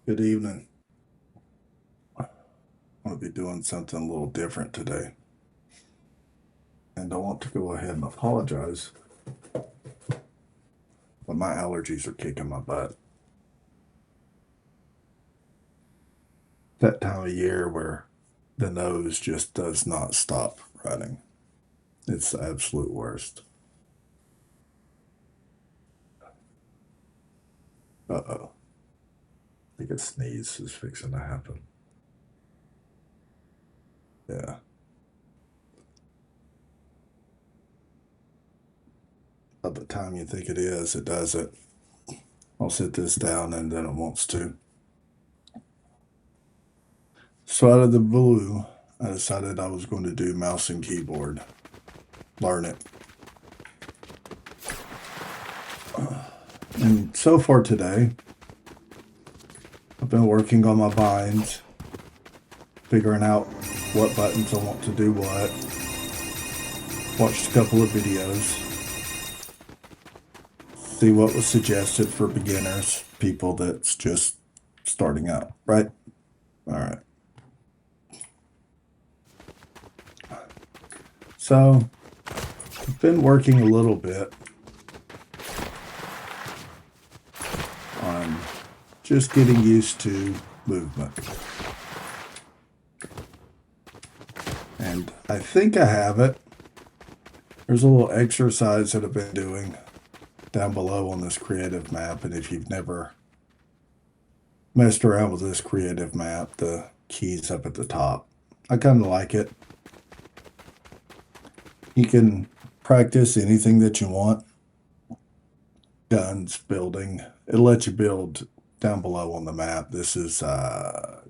Good evening. I'm going to be doing something a little different today. And I want to go ahead and apologize, but my allergies are kicking my butt. That time of year where the nose just does not stop running. It's the absolute worst. Uh-oh. I think a sneeze is fixing to happen. Yeah. By the time you think it is, it doesn't. I'll sit this down and then it wants to. So out of the blue, I decided I was going to do mouse and keyboard. Learn it. And so far today, I've been working on my binds, figuring out what buttons I want to do what. Watched a couple of videos, see what was suggested for beginners, people that's just starting out, right? All right. So I've been working a little bit on just getting used to movement. And I think I have it. There's a little exercise that I've been doing down below on this creative map. And if you've never messed around with this creative map, the keys up at the top, I kind of like it. You can practice anything that you want. Guns, building. It'll let you build down below on the map. This is, I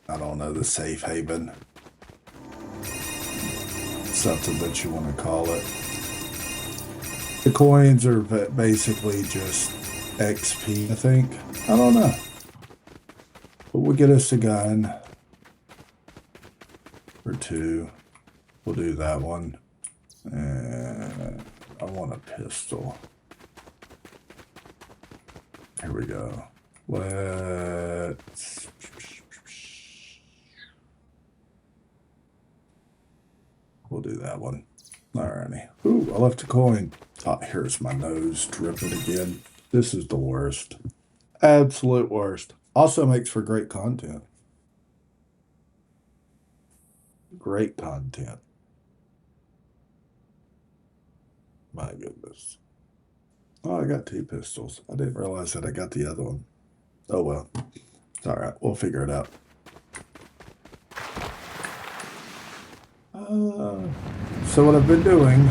don't know, the safe haven. Something that you want to call it. The coins are basically just XP, I think. I don't know. But we'll get us a gun or two. We'll do that one. And I want a pistol. Here we go. Let's... We'll do that one. Alrighty. Ooh, I left a coin. Oh, here's my nose dripping again. This is the worst. Absolute worst. Also makes for great content. Great content. My goodness. Oh, I got two pistols. I didn't realize that I got the other one. Oh well. It's alright. We'll figure it out. So what I've been doing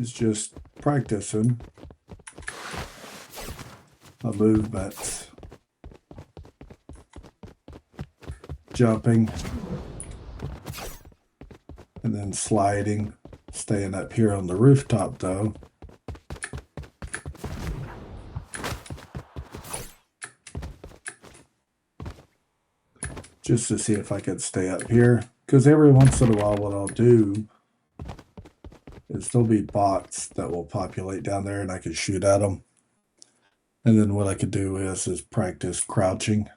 is just practicing my movements, jumping, and then sliding, staying up here on the rooftop though. Just to see if I can stay up here. Because every once in a while what I'll do is there'll be bots that will populate down there and I can shoot at them. And then what I could do is practice crouching.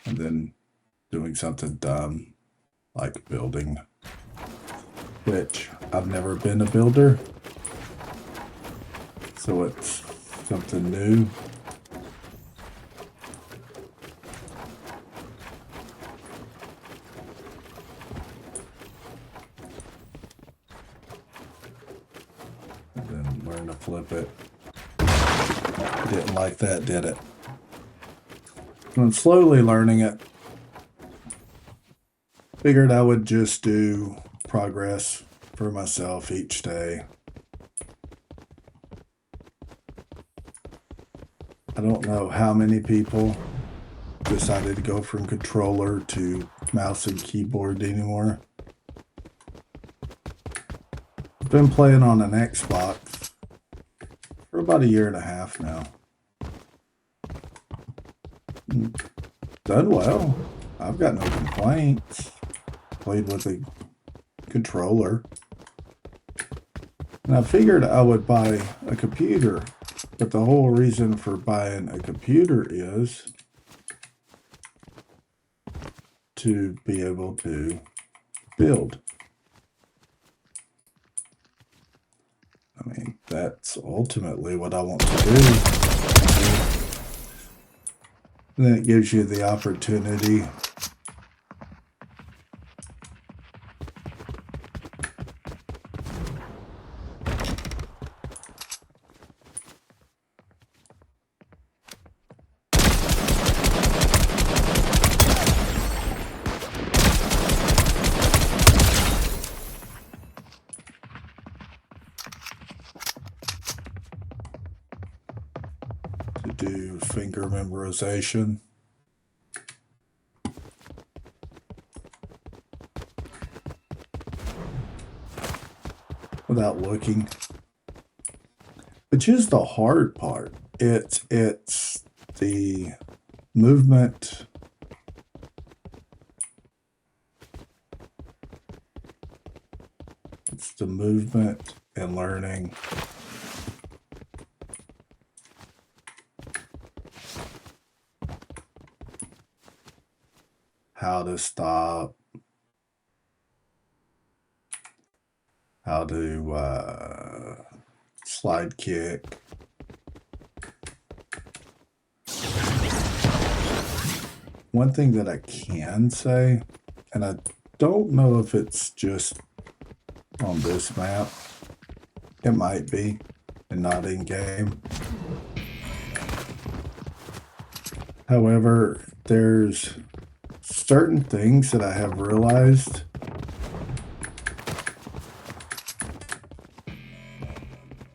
And then doing something dumb like building. Which I've never been a builder. So it's something new. Learn to flip it. Didn't like that, did it? I'm slowly learning it. Figured I would just do progress for myself each day. I don't know how many people decided to go from controller to mouse and keyboard anymore. I've been playing on an Xbox for about a year and a half now. Done well. I've got no complaints. Played with a controller. And I figured I would buy a computer, but the whole reason for buying a computer is to be able to build. I mean, that's ultimately what I want to do. And then it gives you the opportunity to do finger memorization without looking, which is the hard part. It's the movement. It's the movement and learning how to stop, how to slide kick. One thing that I can say, and I don't know if it's just on this map, it might be, and not in game. However, there's certain things that I have realized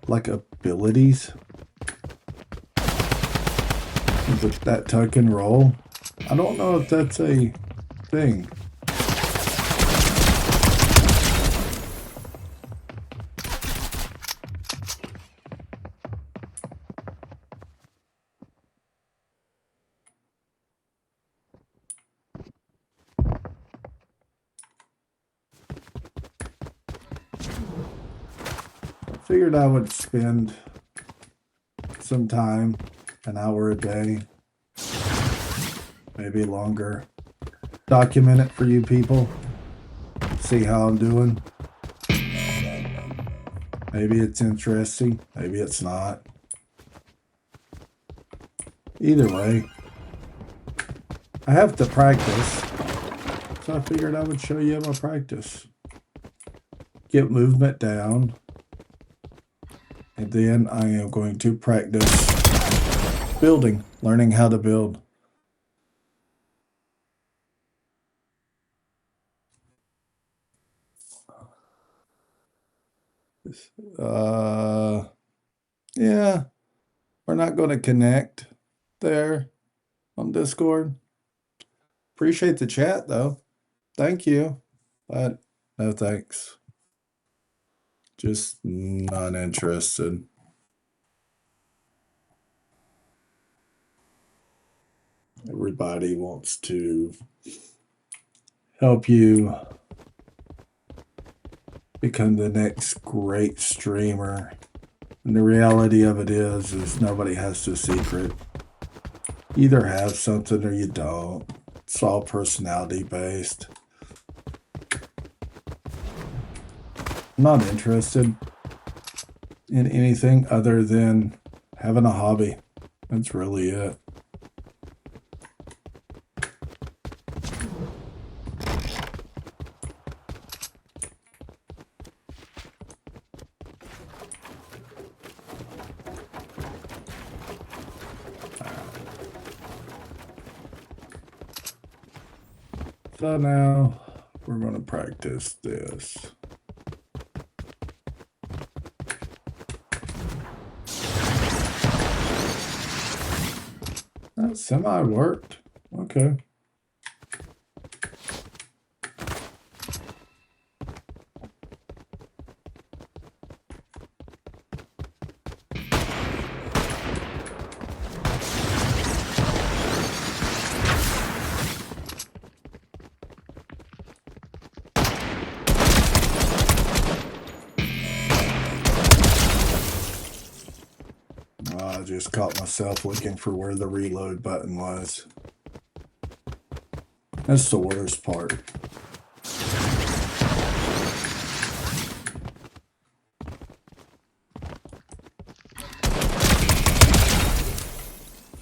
like abilities with that tuck and roll. I don't know if that's a thing. Figured I would spend some time, an hour a day, maybe longer, document it for you people, see how I'm doing. Maybe it's interesting, maybe it's not. Either way, I have to practice, so I figured I would show you my practice. Get movement down. And then I am going to practice building, learning how to build. Yeah, we're not going to connect there on Discord. Appreciate the chat though. Thank you, but no thanks. Just not interested. Everybody wants to help you become the next great streamer. And the reality of it is nobody has the secret. You either have something or you don't. It's all personality based. I'm not interested in anything other than having a hobby. That's really it. So now we're going to practice this. That semi worked. Okay. I just caught myself looking for where the reload button was. That's the worst part.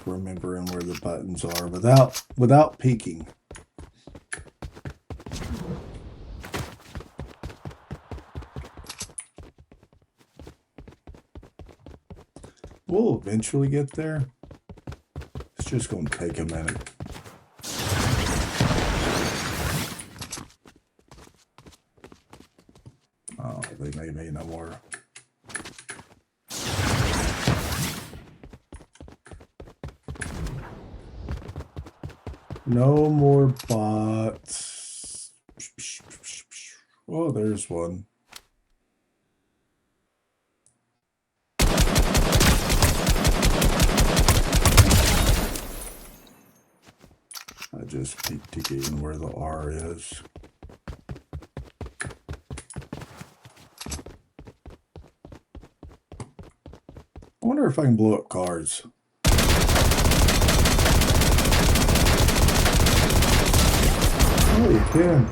Remembering where the buttons are without peeking. We'll eventually get there. It's just going to take a minute. Oh, they made me no more. No more bots. Oh, there's one. I just peeked again where the R is. I wonder if I can blow up cars. Oh, you can.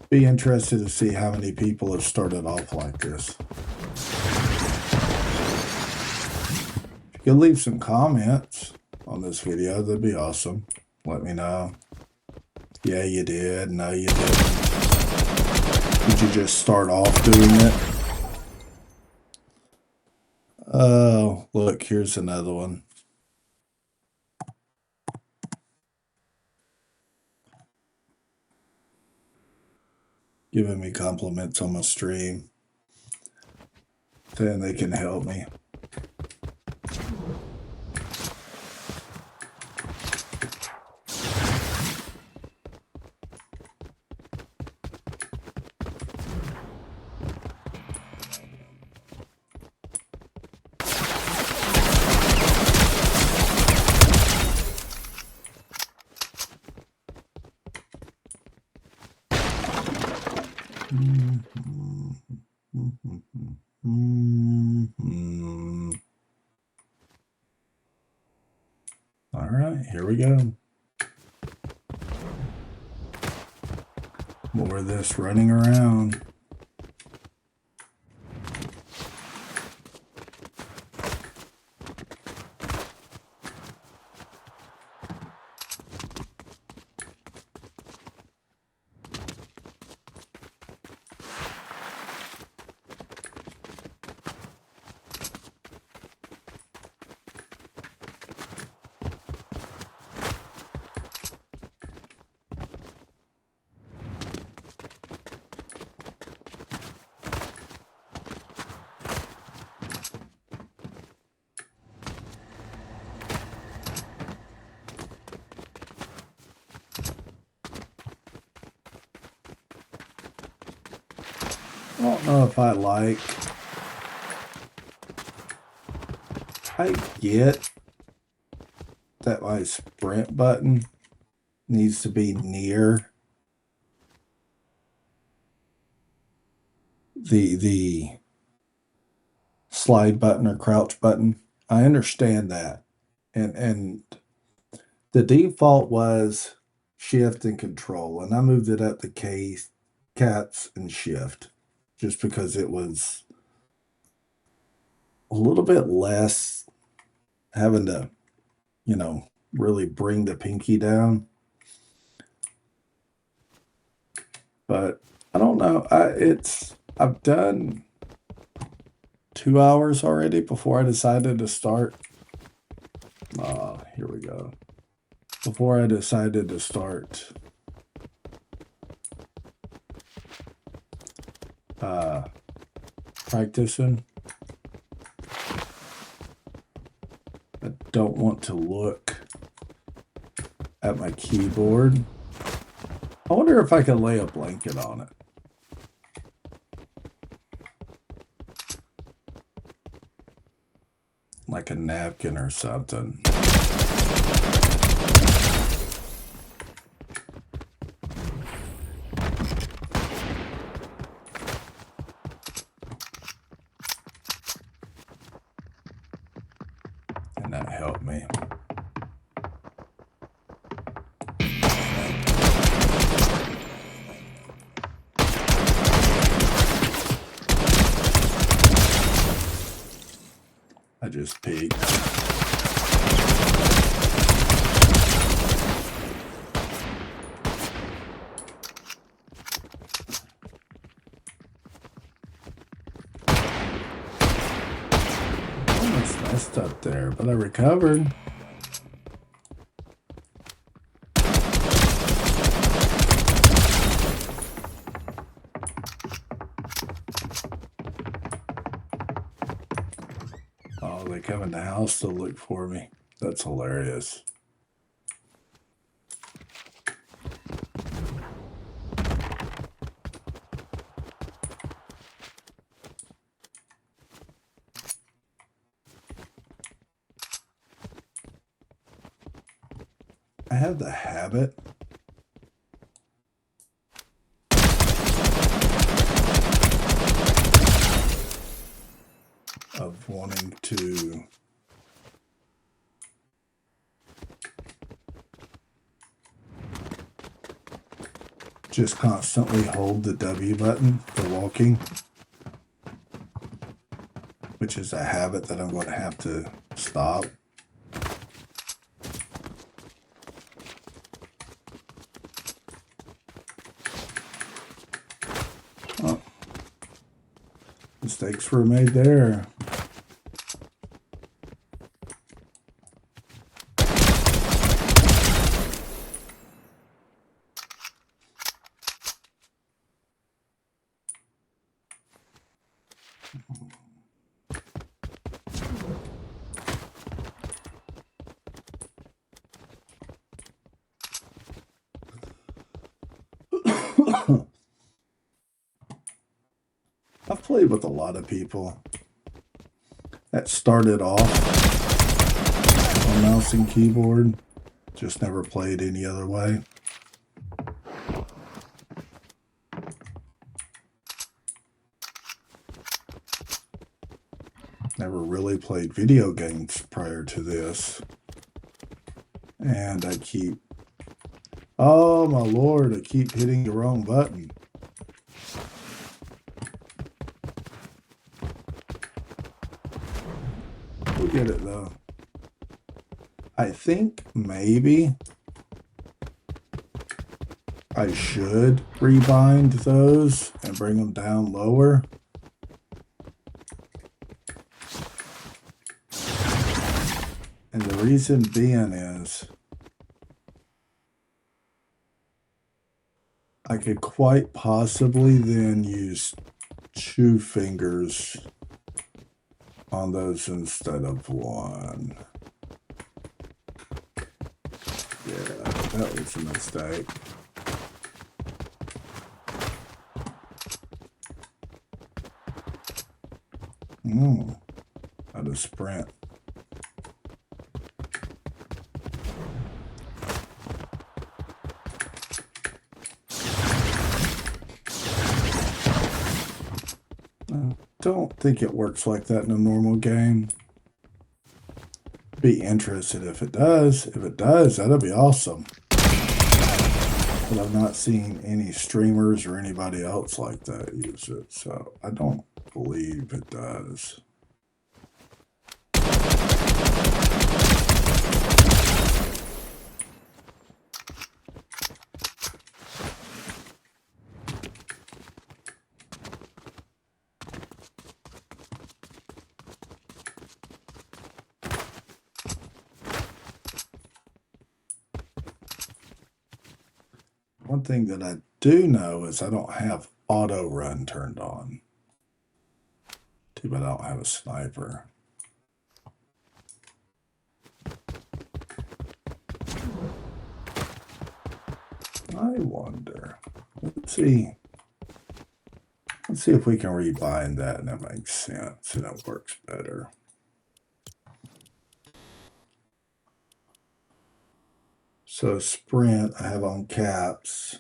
Be interested to see how many people have started off like this. If you could leave some comments on this video, that'd be awesome. Let me know. Yeah, you did. No, you didn't. Did you just start off doing it? Oh, look, here's another one. Giving me compliments on my stream. Then they can help me. All right, here we go. More of this running around. I don't know if I get that my sprint button needs to be near the slide button or crouch button. I understand that. And the default was shift and control, and I moved it up to cats and shift just because it was a little bit less having to, really bring the pinky down. But I don't know. I've done 2 hours already before I decided to start. Here we go. Before I decided to start practicing. I don't want to look at my keyboard. I wonder if I can lay a blanket on it. Like a napkin or something. And that helped me. I just peeked. Almost messed up there, but I recovered. Oh, they come in the house to look for me. That's hilarious. I have the habit of wanting to just constantly hold the W button for walking, which is a habit that I'm going to have to stop. Oh, mistakes were made there. I've played with a lot of people that started off on mouse and keyboard, just never played any other way. Never really played video games prior to this. And I keep, oh my lord, I keep hitting the wrong button. We'll get it though. I think maybe I should rebind those and bring them down lower. And the reason being is I could quite possibly then use 2 fingers on those instead of 1. Yeah, that was a mistake. How to sprint. I don't think it works like that in a normal game. Be interested if it does. If it does, that'll be awesome. But I've not seen any streamers or anybody else like that use it, so I don't believe it does. One thing that I do know is I don't have auto run turned on. Too bad I don't have a sniper. I wonder. Let's see. Let's see if we can rebind that and that makes sense and it works better. So sprint, I have on caps.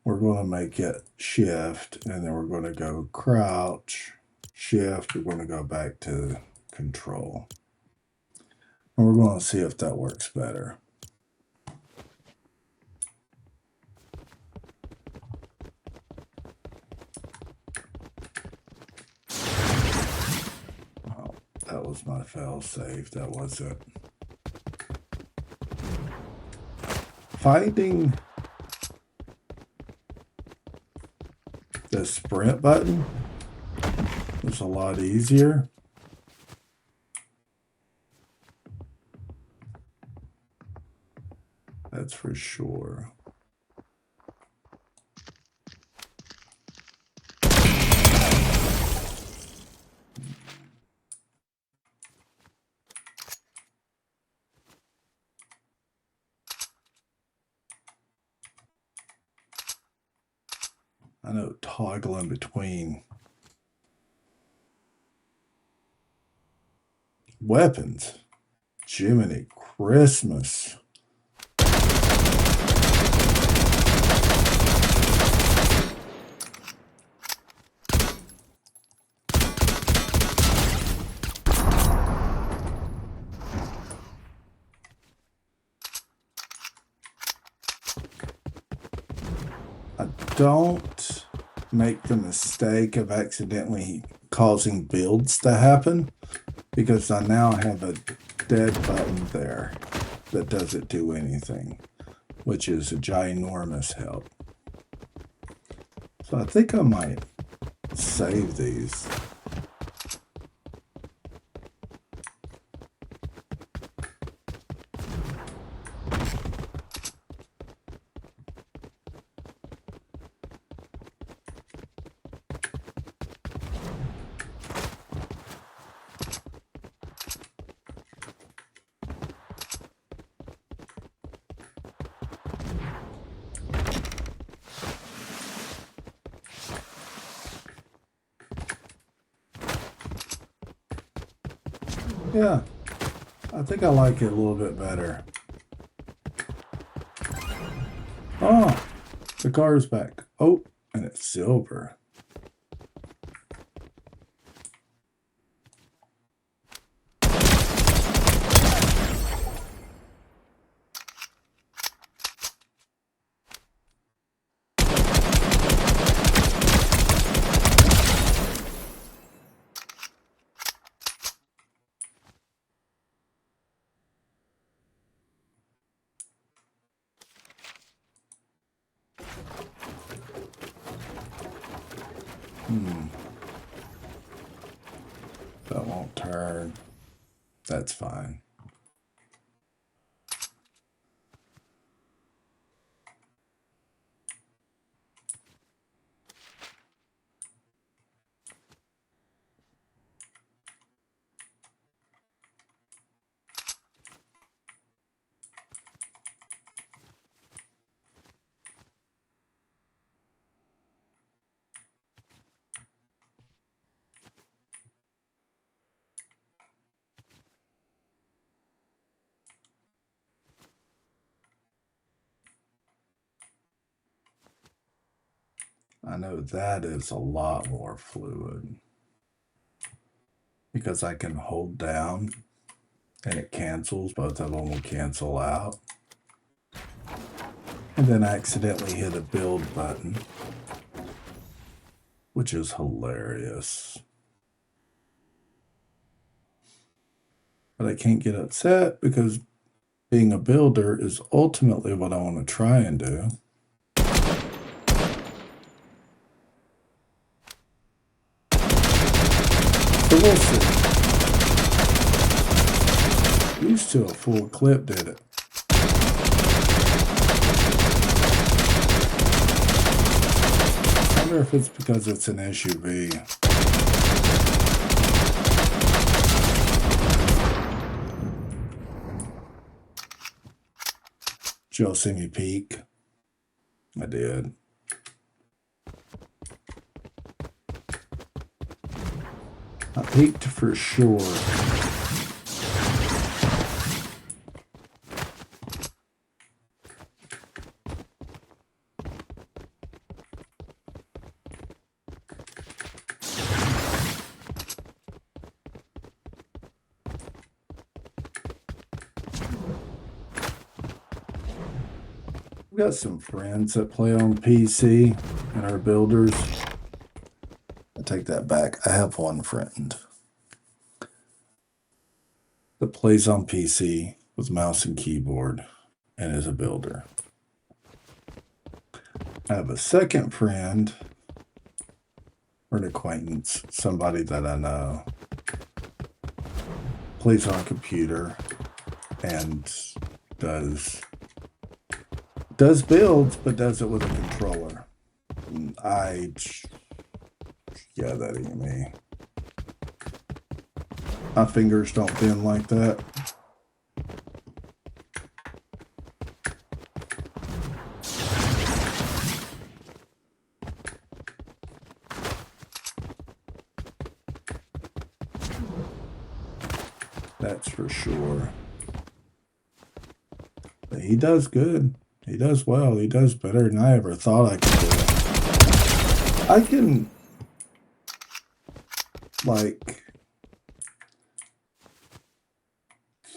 We're going to make it shift, and then we're going to go crouch, shift. We're going to go back to control. And we're going to see if that works better. Oh, that was my fail save. That wasn't. Finding the sprint button was a lot easier. That's for sure. I know toggling between weapons. Jiminy Christmas. I don't make the mistake of accidentally causing builds to happen because I now have a dead button there that doesn't do anything, which is a ginormous help. So I think I might save these. Yeah, I think I like it a little bit better. Oh, the car's back. Oh, and it's silver. That won't turn. That's fine. I know that is a lot more fluid because I can hold down and it cancels. Both of them will cancel out. And then I accidentally hit a build button, which is hilarious. But I can't get upset because being a builder is ultimately what I want to try and do. So we'll see. Used to a full clip did it. I wonder if it's because it's an SUV. Did y'all see me peek? I did. I peeked for sure. We've got some friends that play on PC and are builders. I take that back. I have one friend that plays on PC with mouse and keyboard and is a builder. I have a second friend or an acquaintance, somebody that I know, plays on a computer and does builds, but does it with a controller. Yeah, that ain't me. My fingers don't bend like that. That's for sure. But he does good. He does well. He does better than I ever thought I could do. I can, like,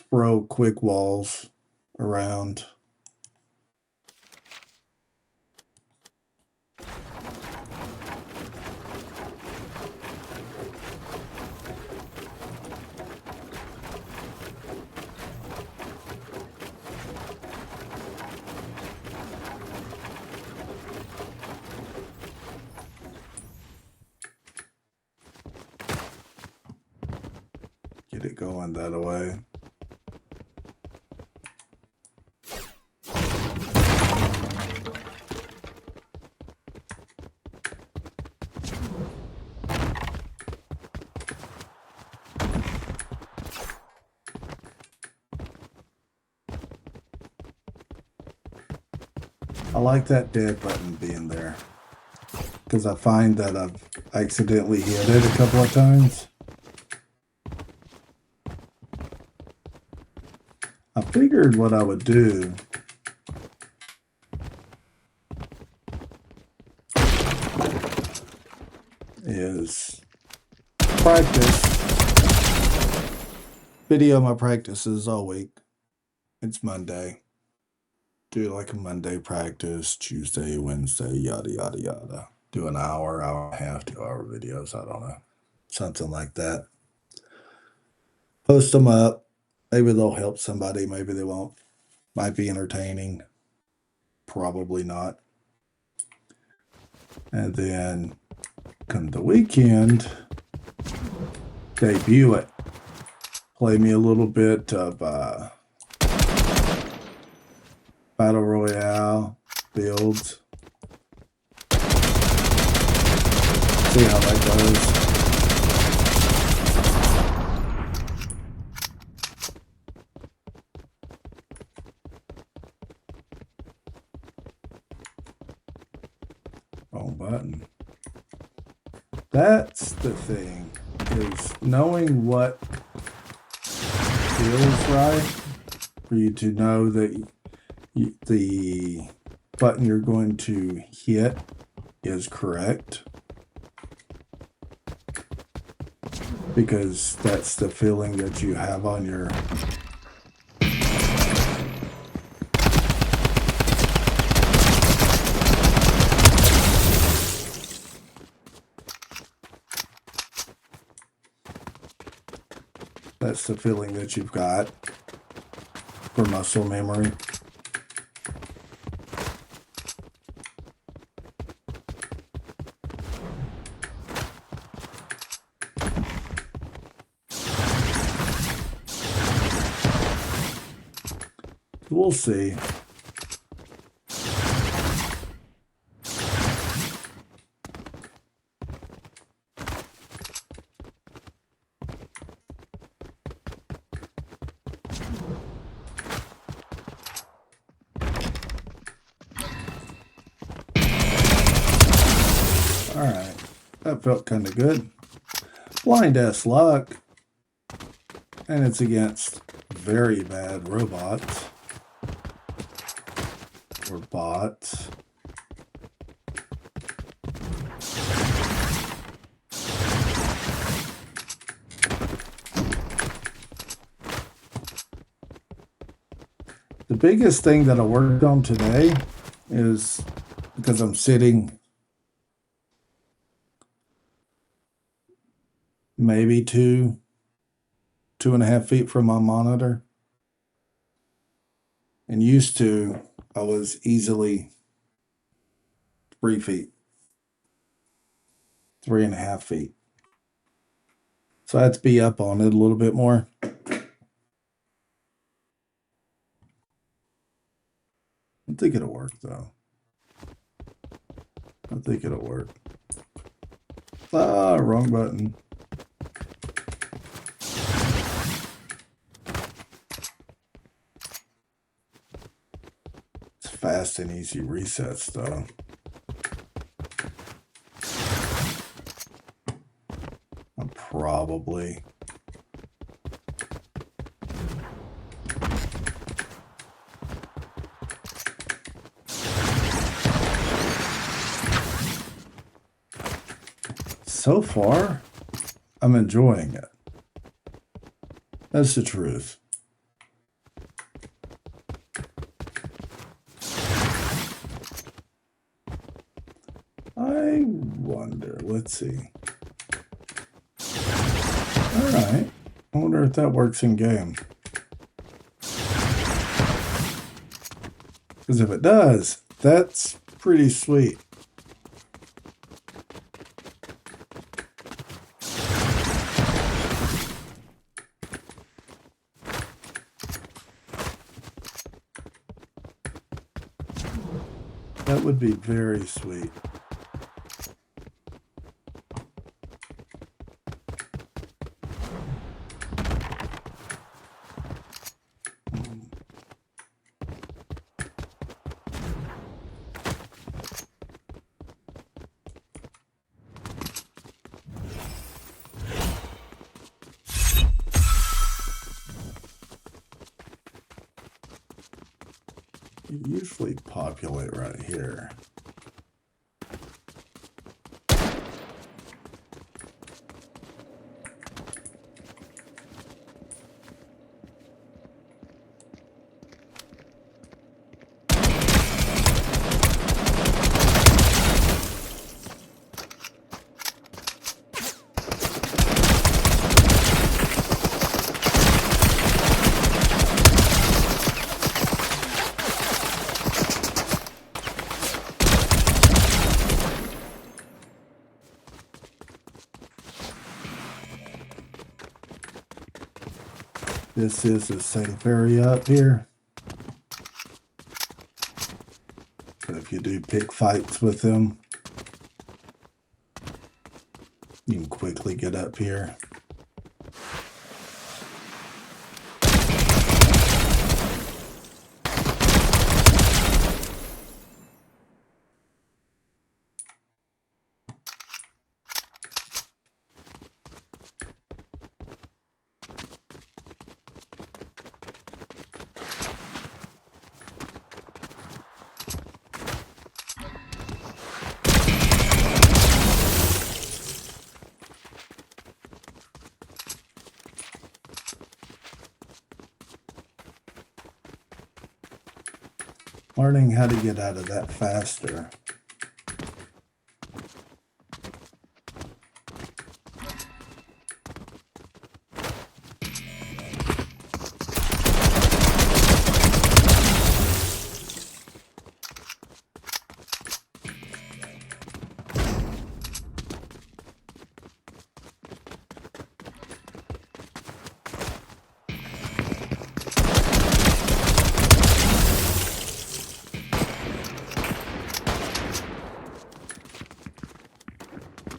throw quick walls around. Get it going that way. I like that dead button being there because I find that I've accidentally hit it a couple of times. I figured what I would do is practice, video my practices all week. It's Monday. Do like a Monday practice, Tuesday, Wednesday, yada, yada, yada. Do an hour, hour and a half, 2 hour videos. I don't know. Something like that. Post them up. Maybe they'll help somebody. Maybe they won't. Might be entertaining. Probably not. And then come the weekend, debut it. Play me a little bit of Battle Royale builds. See how that goes. Wrong button. That's the thing, is knowing what feels right for you to know that the button you're going to hit is correct, because that's the feeling that you have on your that's the feeling that you've got for muscle memory. We'll see. That felt kind of good. Blind ass luck. And it's against very bad robots. Or bots. The biggest thing that I worked on today is because I'm sitting maybe 2.5 feet from my monitor. And used to, I was easily 3 feet, 3.5 feet. So I had to be up on it a little bit more. I think it'll work though. I think it'll work. Ah, wrong button. It's fast and easy resets though. I'm probably so far, I'm enjoying it. That's the truth. I wonder, let's see. All right. I wonder if that works in game. Because if it does, that's pretty sweet. That would be very sweet. You usually populate right here. This is a safe area up here. But if you do pick fights with them, you can quickly get up here. Learning how to get out of that faster.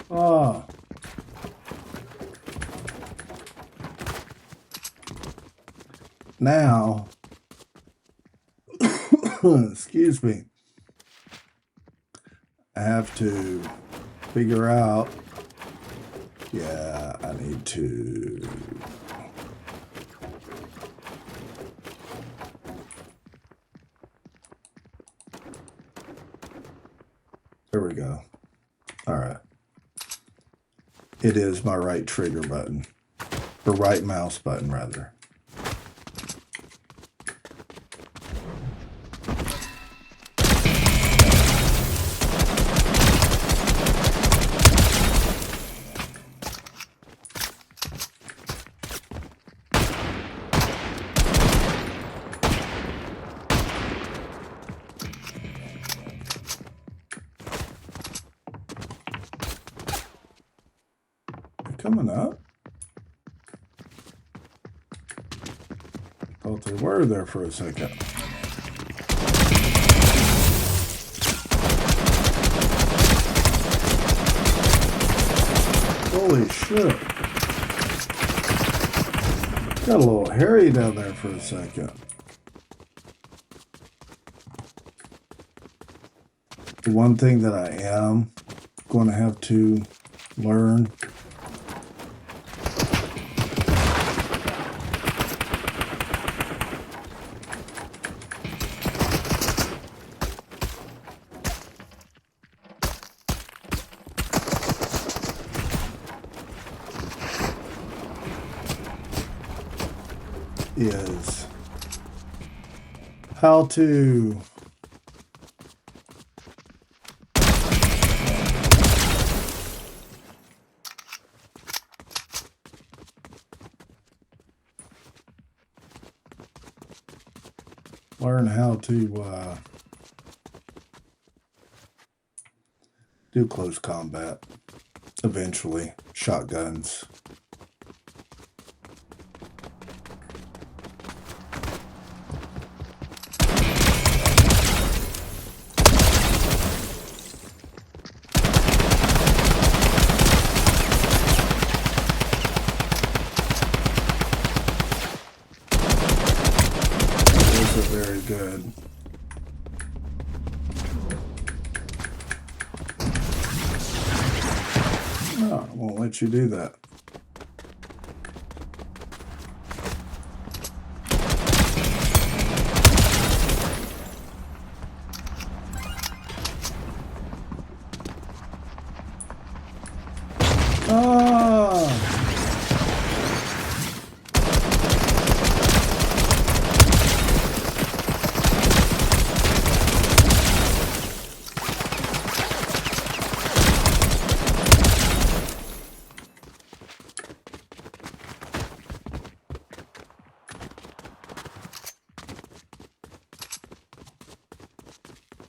Oh. Now, excuse me, I have to figure out Yeah, I need to... There we go. All right. It is my right trigger button. Or right mouse button, rather. Coming up. Thought they were there for a second. Holy shit. Got a little hairy down there for a second. The one thing that I am going to have to learn is how to learn how to do close combat eventually. Shotguns. Very good. Oh, I won't let you do that.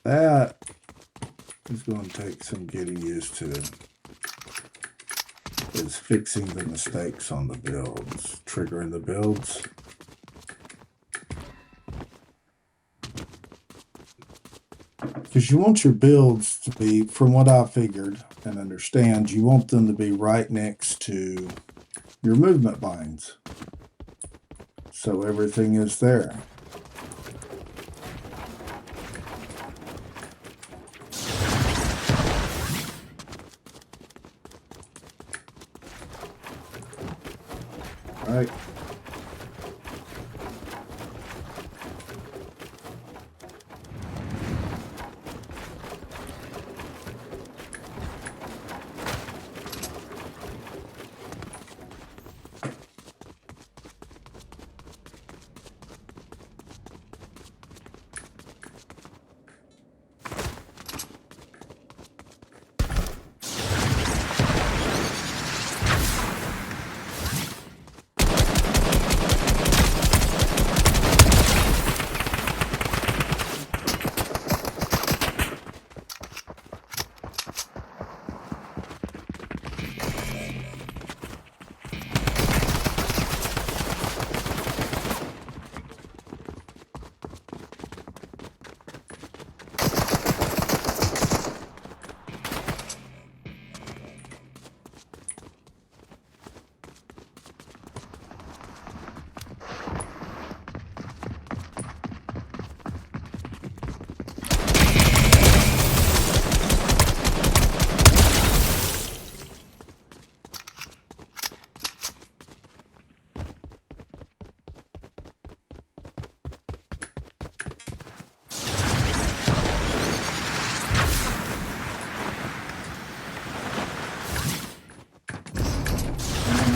That is going to take some getting used to. Is fixing the mistakes on the builds, triggering the builds. Because you want your builds to be, from what I figured and understand, you want them to be right next to your movement binds. So everything is there. All right.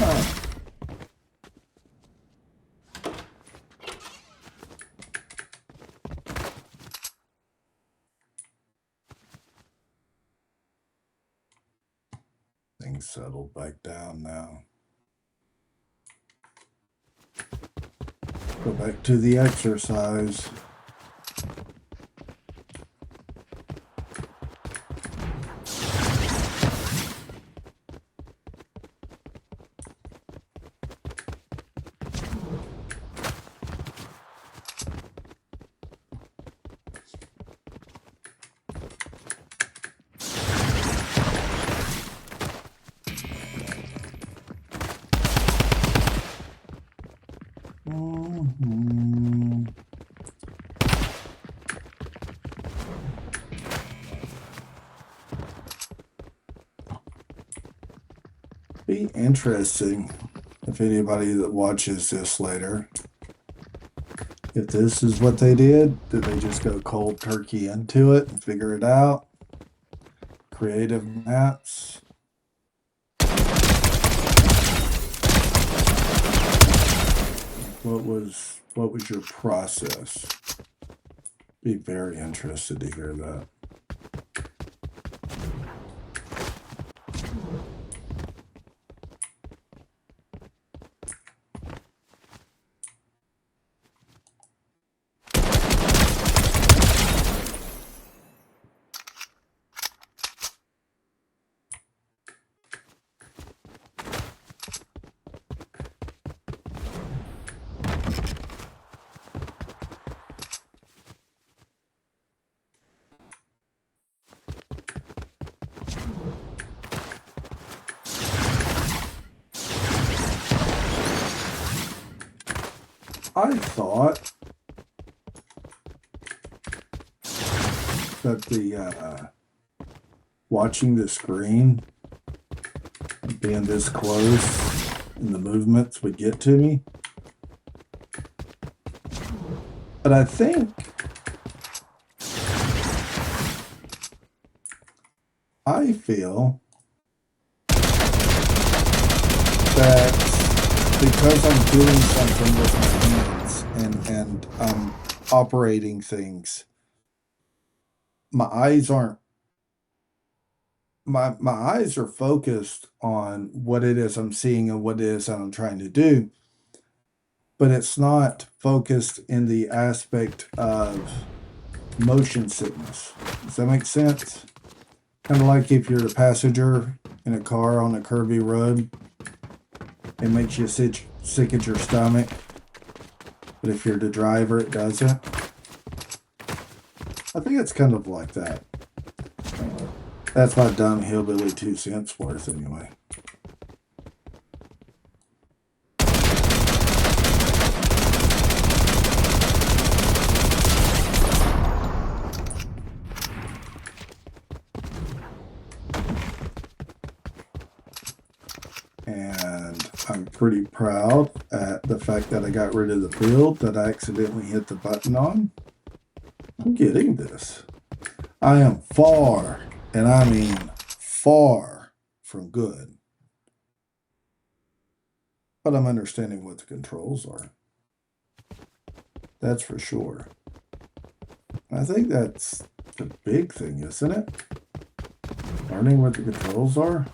Oh. Things settled back down now. Go back to the exercise. Be interesting if anybody that watches this later, if this is what they did they just go cold turkey into it and figure it out? Creative maps. What was your process? Be very interested to hear that. I thought that the watching the screen, being this close, and the movements would get to me. But I feel that because I'm doing something with my hands and I'm operating things, my eyes are focused on what it is I'm seeing and what it is I'm trying to do, but it's not focused in the aspect of motion sickness. Does that make sense? Kind of like if you're the passenger in a car on a curvy road, it makes you sick at your stomach. But if you're the driver, it doesn't. I think it's kind of like that. That's my dumb hillbilly 2 cents worth anyway. And I'm pretty proud at the fact that I got rid of the build that I accidentally hit the button on. I'm getting this. I am far, and I mean far from good. But I'm understanding what the controls are. That's for sure. I think that's the big thing, isn't it? Learning what the controls are.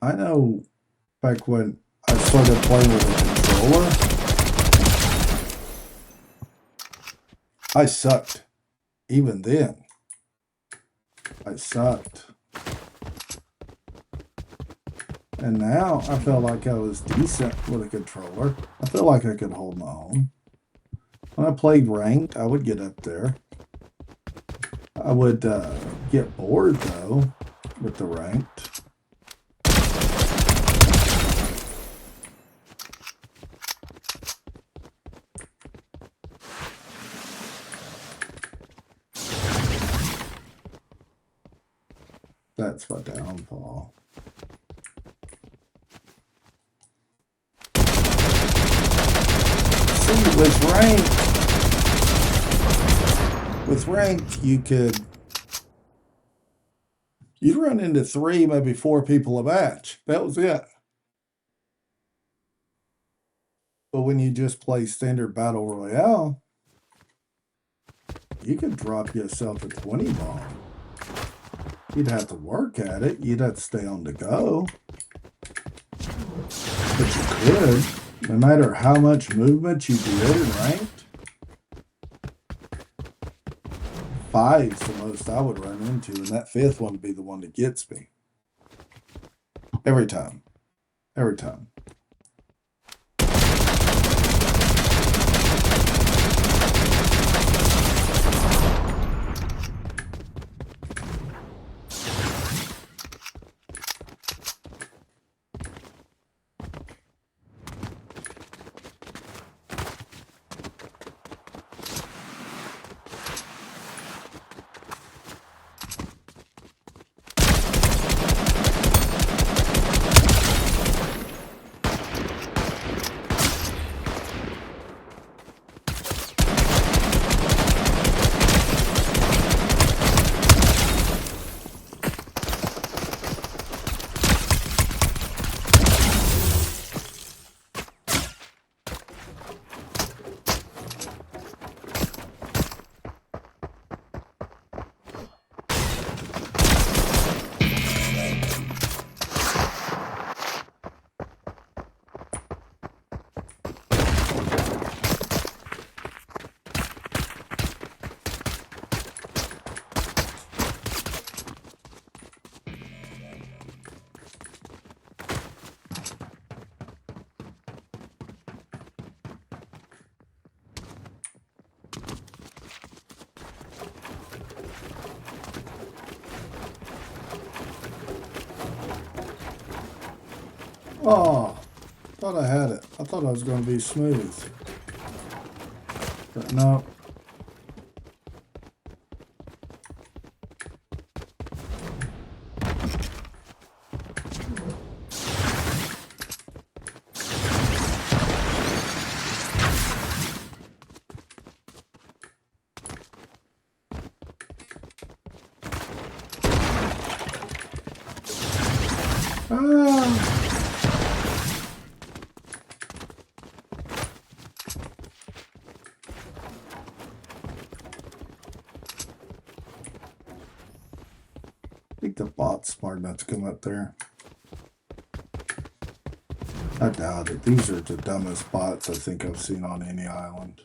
I know back when I started playing with a controller, I sucked. Even then, I sucked. And now I felt like I was decent with a controller. I feel like I could hold my own. When I played ranked, I would get up there. I would get bored, though, with the ranked. That's my downfall. See, with ranked, you could You'd run into 3, maybe 4 people a match. That was it. But when you just play standard battle royale, you could drop yourself a 20 bomb. You'd have to work at it. You'd have to stay on the go. But you could, no matter how much movement you did in ranked. 5's the most I would run into, and that 5th one would be the one that gets me. Every time. Every time. Oh, thought I had it. I thought I was going to be smooth. But no. Ah. I think the bot's smart enough to come up there. I doubt it. These are the dumbest bots I think I've seen on any island.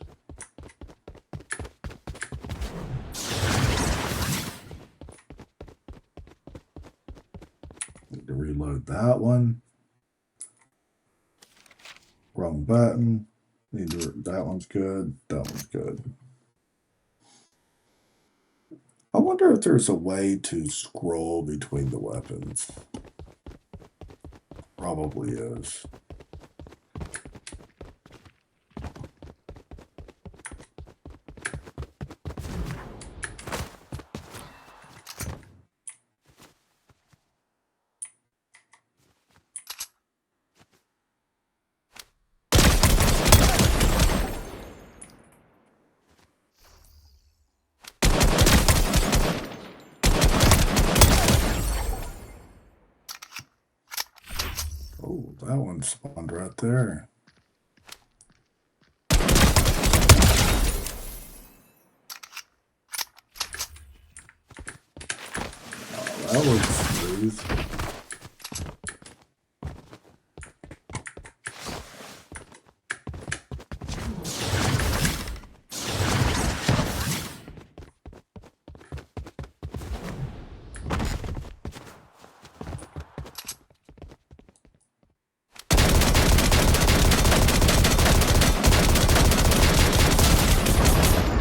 Need to reload that one. Wrong button. That one's good. That one's good. I wonder if there's a way to scroll between the weapons. Probably is. Oh, that one spawned right there. Oh, that looks smooth.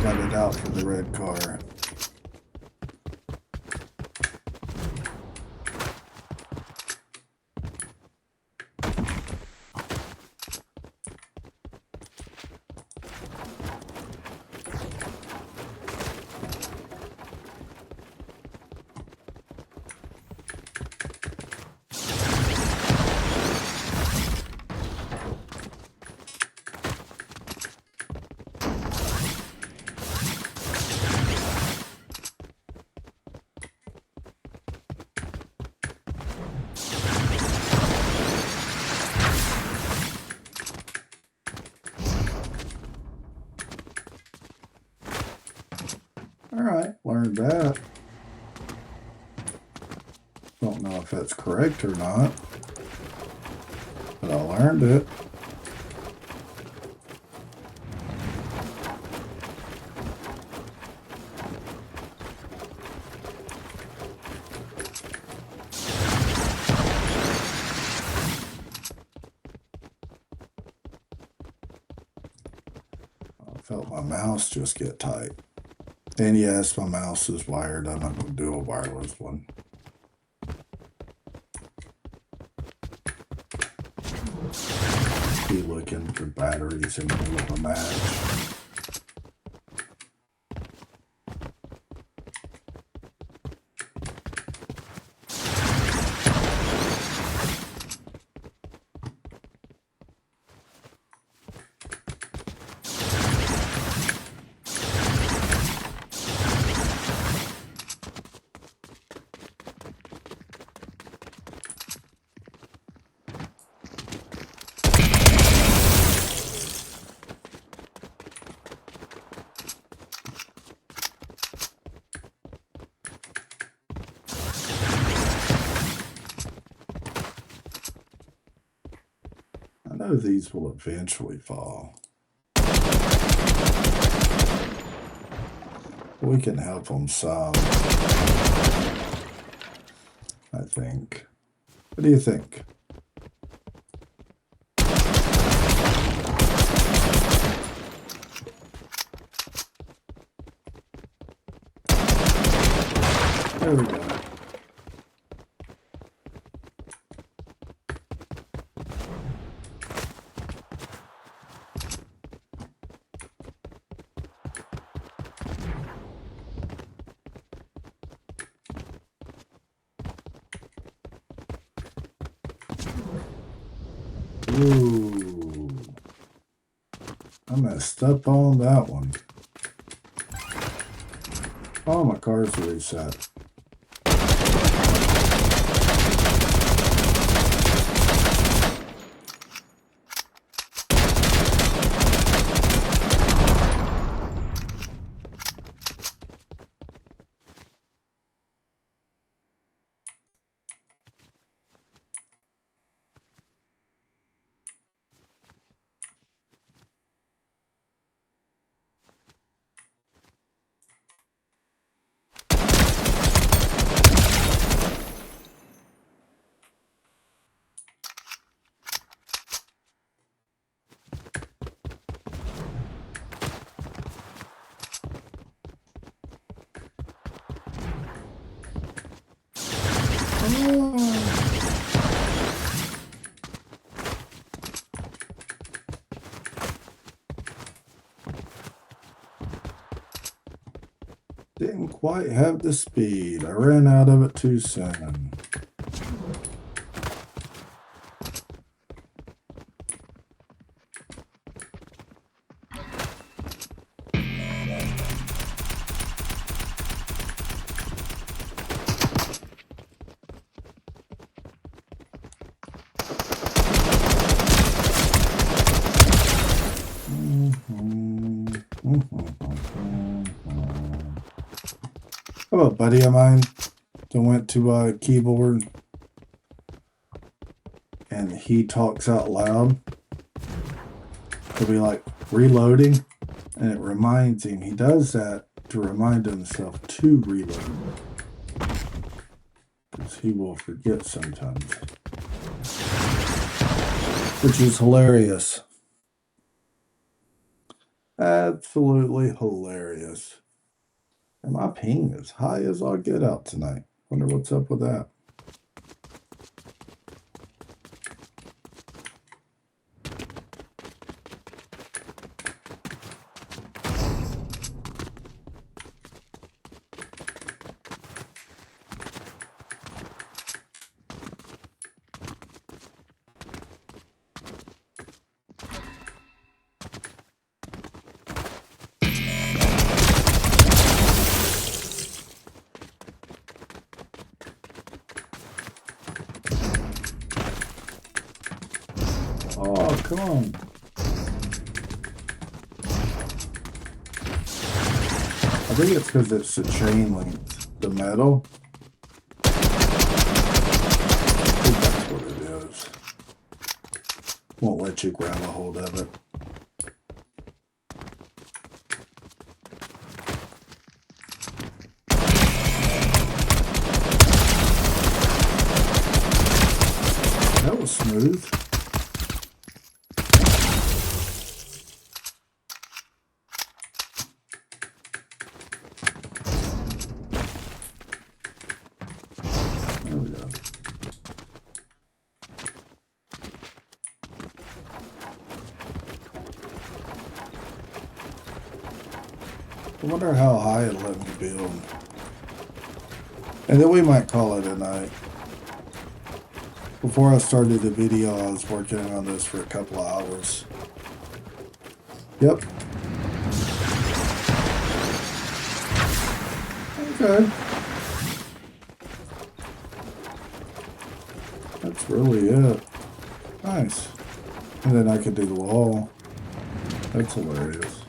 Got it out for the red car. Alright, learned that. Don't know if that's correct or not, but I learned it. I felt my mouse just get tight. And yes, my mouse is wired. I'm not going to do a wireless one. Be looking for batteries in the middle of a match. I know these will eventually fall. We can help them some, I think. What do you think? There we go. Ooh. I messed up on that one. Oh, my car's reset. Didn't quite have the speed. I ran out of it too soon. How about a buddy of mine that went to a keyboard and he talks out loud? He'll be like reloading, and it reminds him. He does that to remind himself to reload, because he will forget sometimes, which is hilarious. Absolutely hilarious. And my ping is high as I'll get out tonight. Wonder what's up with that. Oh, come on. I think it's because it's the chain length, the metal. I think that's what it is. Won't let you grab a hold of it. That was smooth. There we go. I wonder how high it'll let me build. And then we might call it a night. Before I started the video, I was working on this for a couple of hours. Yep. Okay. That's really it. Nice. And then I could do the wall. That's hilarious.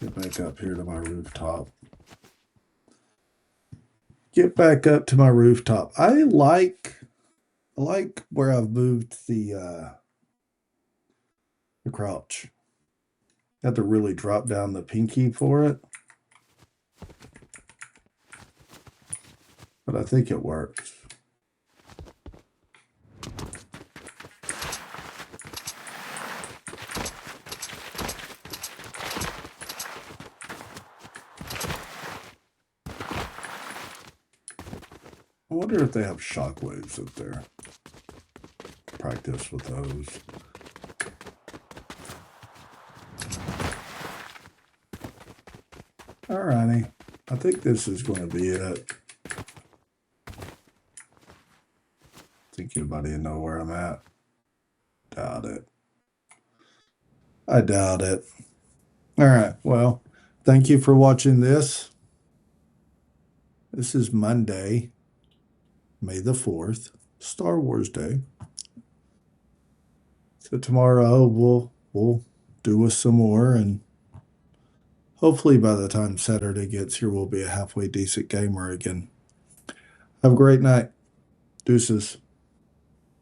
Get back up here to my rooftop. Get back up to my rooftop. I like where I've moved the crouch. Have to really drop down the pinky for it. But I think it works. I wonder if they have shockwaves up there. Practice with those. Alrighty. I think this is going to be it. Think anybody will know where I'm at? Doubt it. I doubt it. Alright, well, thank you for watching this. This is Monday, May the 4th, Star Wars Day. So tomorrow we'll do with some more, and hopefully by the time Saturday gets here, we'll be a halfway decent gamer again. Have a great night. Deuces.